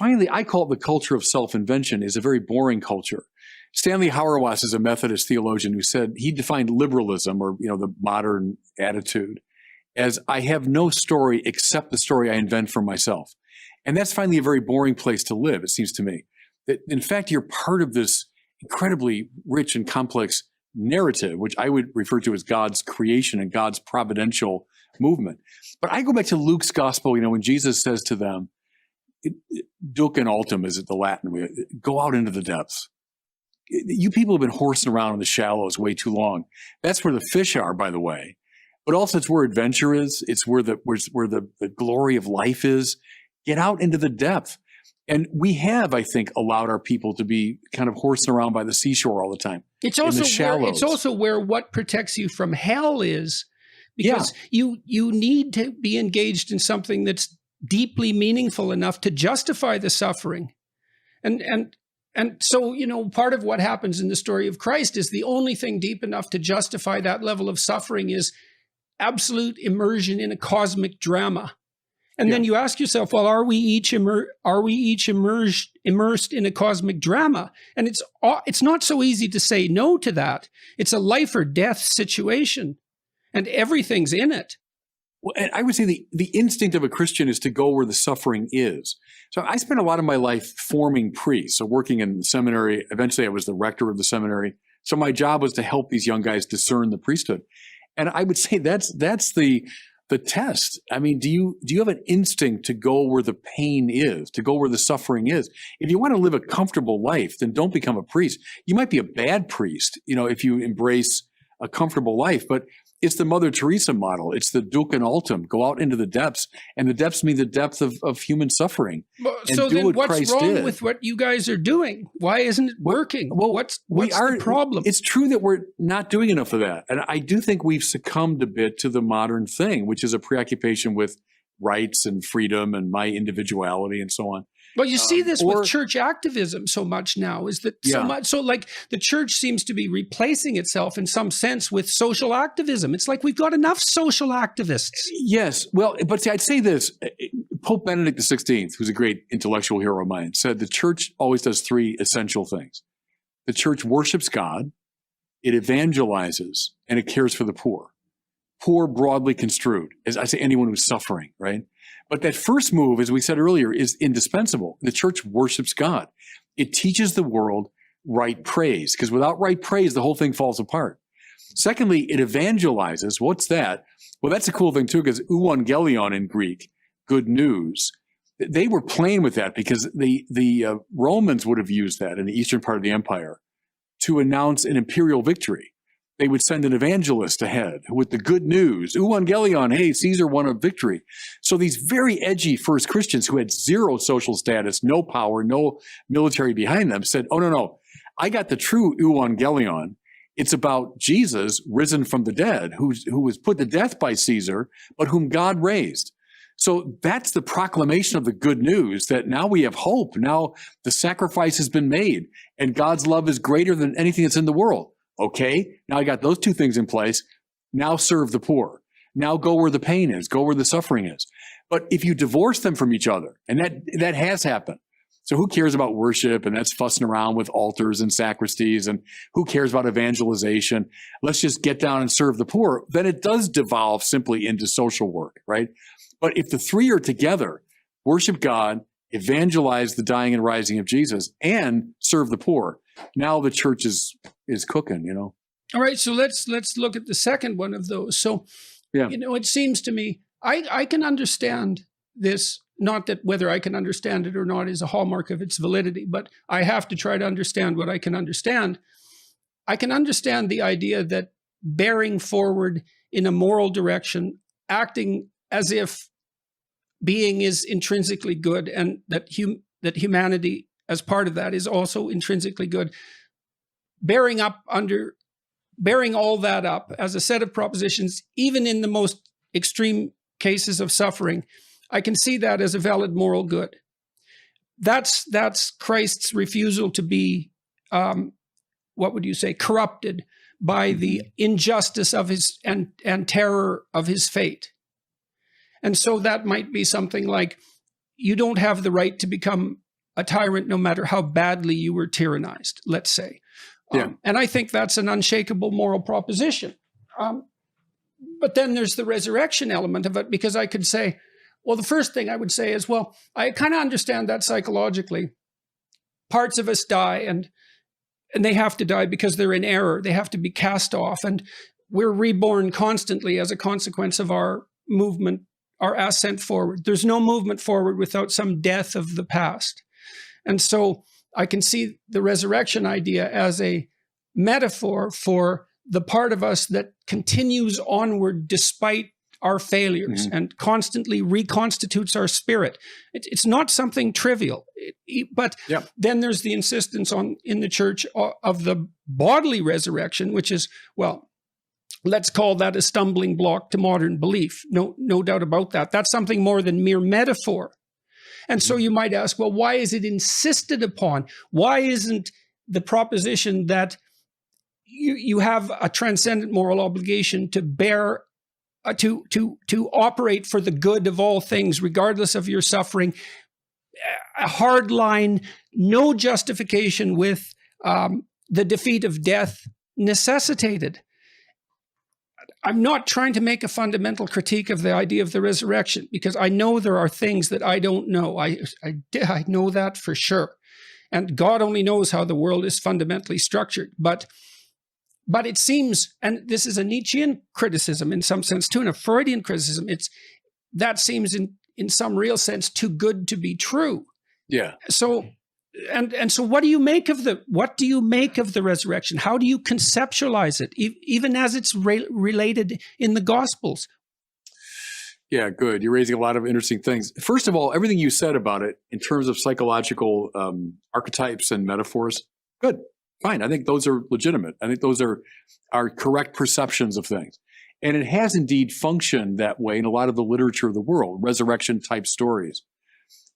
finally, I call it the culture of self-invention is a very boring culture. Stanley Hauerwas is a Methodist theologian who said he defined liberalism, or the modern attitude, as I have no story except the story I invent for myself. And that's finally a very boring place to live, it seems to me. That in fact, you're part of this incredibly rich and complex narrative, which I would refer to as God's creation and God's providential movement. But I go back to Luke's gospel, when Jesus says to them, Duc in altum is it the Latin, go out into the depths. You people have been horsing around in the shallows way too long. That's where the fish are, by the way. But also it's where adventure is. It's where the glory of life is. Get out into the depth. And we have, I think, allowed our people to be kind of horsing around by the seashore all the time. It's also where what protects you from hell is, because you need to be engaged in something that's deeply meaningful enough to justify the suffering. And so, part of what happens in the story of Christ is the only thing deep enough to justify that level of suffering is absolute immersion in a cosmic drama. And then you ask yourself, well, are we each immersed in a cosmic drama? And it's not so easy to say no to that. It's a life or death situation, and everything's in it. Well, and I would say the instinct of a Christian is to go where the suffering is. So I spent a lot of my life forming priests, so working in the seminary. Eventually, I was the rector of the seminary. So my job was to help these young guys discern the priesthood. And I would say that's the test. I mean, do you have an instinct to go where the pain is, to go where the suffering is? If you want to live a comfortable life, then don't become a priest. You might be a bad priest, if you embrace a comfortable life, but it's the Mother Teresa model. It's the Duc in altum. Go out into the depths, and the depths mean the depth of human suffering. So then what's wrong with what you guys are doing? Why isn't it working? Well, what's the problem? It's true that we're not doing enough of that. And I do think we've succumbed a bit to the modern thing, which is a preoccupation with rights and freedom and my individuality and so on. Well, you see this with church activism so much now, is that so like the church seems to be replacing itself in some sense with social activism. It's like we've got enough social activists. Yes. Well, but see, I'd say this. Pope Benedict XVI, who's a great intellectual hero of mine, said the church always does three essential things. The church worships God, it evangelizes, and it cares for the poor. Poor broadly construed, as I say, anyone who's suffering, right? But that first move, as we said earlier, is indispensable. The church worships God. It teaches the world right praise, because without right praise, the whole thing falls apart. Secondly, it evangelizes. What's that? Well, that's a cool thing too, because euangelion in Greek, good news. They were playing with that because the Romans would have used that in the eastern part of the empire to announce an imperial victory. They would send an evangelist ahead with the good news. Euangelion, hey, Caesar won a victory. So these very edgy first Christians who had zero social status, no power, no military behind them said, oh, no, I got the true Euangelion. It's about Jesus risen from the dead, who was put to death by Caesar, but whom God raised. So that's the proclamation of the good news, that now we have hope. Now the sacrifice has been made, and God's love is greater than anything that's in the world. Okay, now I got those two things in place. Now serve the poor. Now go where the pain is, go where the suffering is. But if you divorce them from each other, and that has happened. So who cares about worship? And that's fussing around with altars and sacristies. And who cares about evangelization? Let's just get down and serve the poor. Then it does devolve simply into social work, right? But if the three are together, worship God, evangelize the dying and rising of Jesus, and serve the poor, now the church is cooking, All right, so let's look at the second one of those. So, it seems to me, I can understand this, not that whether I can understand it or not is a hallmark of its validity, but I have to try to understand what I can understand. I can understand the idea that bearing forward in a moral direction, acting as if being is intrinsically good, and that humanity as part of that is also intrinsically good. Bearing all that up as a set of propositions, even in the most extreme cases of suffering, I can see that as a valid moral good. That's Christ's refusal to be, what would you say, corrupted by the injustice of his and terror of his fate. And so that might be something like, you don't have the right to become a tyrant no matter how badly you were tyrannized, let's say. And I think that's an unshakable moral proposition. But then there's the resurrection element of it, because I could say, well, the first thing I would say is, well, I kind of understand that psychologically. Parts of us die, and they have to die because they're in error. They have to be cast off, and we're reborn constantly as a consequence of our movement, our ascent forward. There's no movement forward without some death of the past. And so I can see the resurrection idea as a metaphor for the part of us that continues onward despite our failures and constantly reconstitutes our spirit. It's not something trivial, but then there's the insistence in the church of the bodily resurrection, which is, well, let's call that a stumbling block to modern belief. No doubt about that. That's something more than mere metaphor. And so you might ask, well, why is it insisted upon? Why isn't the proposition that you have a transcendent moral obligation to bear, to operate for the good of all things, regardless of your suffering, a hard line, no justification with the defeat of death necessitated? I'm not trying to make a fundamental critique of the idea of the resurrection, because I know there are things that I don't know. I know that for sure. And God only knows how the world is fundamentally structured. But it seems, and this is a Nietzschean criticism in some sense too, and a Freudian criticism, that seems in some real sense too good to be true. Yeah. So, and so what do you make of the resurrection? How do you conceptualize it, even as it's related in the Gospels? Yeah, good. You're raising a lot of interesting things. First of all, everything you said about it in terms of psychological archetypes and metaphors, good, fine. I think those are legitimate. I think those are correct perceptions of things. And it has indeed functioned that way in a lot of the literature of the world, resurrection type stories.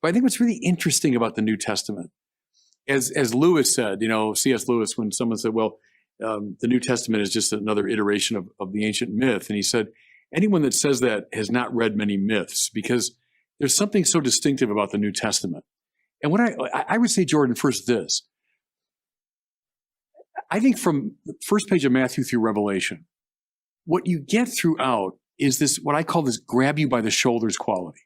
But I think what's really interesting about the New Testament, as Lewis said, C.S. Lewis, when someone said, well, the New Testament is just another iteration of the ancient myth. And he said, anyone that says that has not read many myths, because there's something so distinctive about the New Testament. And what I would say, Jordan, first this. I think from the first page of Matthew through Revelation, what you get throughout is this, what I call this grab you by the shoulders quality.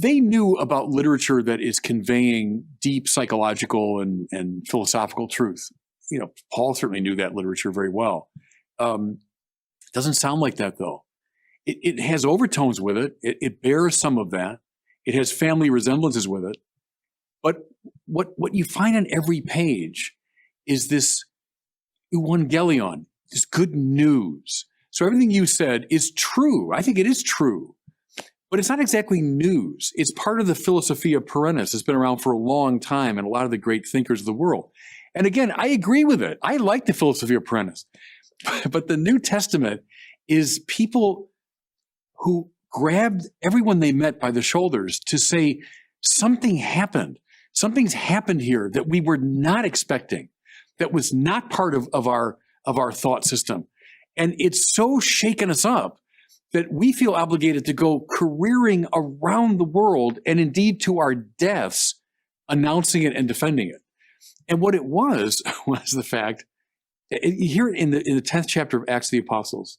They knew about literature that is conveying deep psychological and philosophical truth. Paul certainly knew that literature very well. Doesn't sound like that, though. It has overtones with it. It bears some of that. It has family resemblances with it. But what you find on every page is this euangelion, this good news. So everything you said is true. I think it is true. But it's not exactly news. It's part of the Philosophia Perennis. It's been around for a long time and a lot of the great thinkers of the world. And again, I agree with it. I like the Philosophia Perennis. But the New Testament is people who grabbed everyone they met by the shoulders to say, something happened. Something's happened here that we were not expecting, that was not part of our thought system. And it's so shaken us up that we feel obligated to go careering around the world and indeed to our deaths, announcing it and defending it. And what it was the fact, here in the 10th chapter of Acts of the Apostles,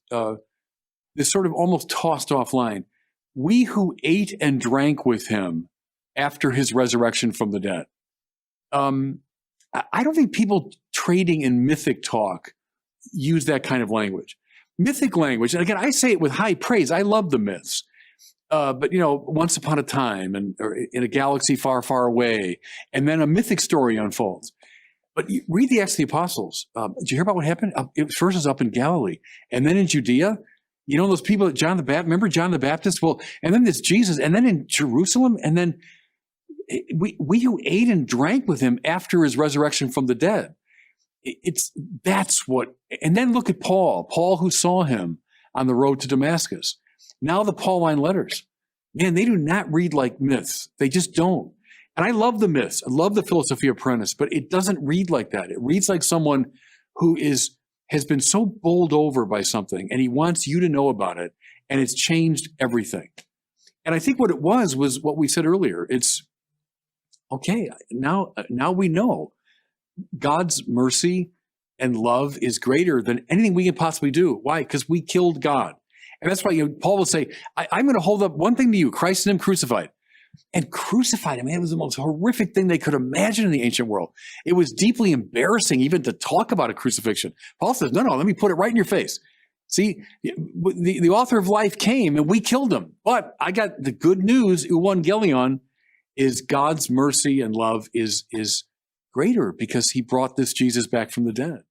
this sort of almost tossed off line, we who ate and drank with him after his resurrection from the dead. I don't think people trading in mythic talk use that kind of language. Mythic language, and again, I say it with high praise. I love the myths. But, once upon a time or in a galaxy far, far away, and then a mythic story unfolds. But you read the Acts of the Apostles. Did you hear about what happened? It first was up in Galilee, and then in Judea. Those people, John the Baptist, remember John the Baptist? Well, and then there's Jesus, and then in Jerusalem, and then we who ate and drank with him after his resurrection from the dead. That's what, and then look at Paul who saw him on the road to Damascus. Now the Pauline letters, man, they do not read like myths. They just don't. And I love the myths. I love the Philosophia Perennis, but it doesn't read like that. It reads like someone who has been so bowled over by something, and he wants you to know about it, and it's changed everything. And I think what it was what we said earlier. It's okay, now we know God's mercy and love is greater than anything we can possibly do. Why? Because we killed God. And that's why Paul will say, I'm going to hold up one thing to you, Christ and him crucified. And crucified him, man, it was the most horrific thing they could imagine in the ancient world. It was deeply embarrassing even to talk about a crucifixion. Paul says, no, let me put it right in your face. See, the author of life came and we killed him. But I got the good news, euangelion, is God's mercy and love is greater because he brought this Jesus back from the dead.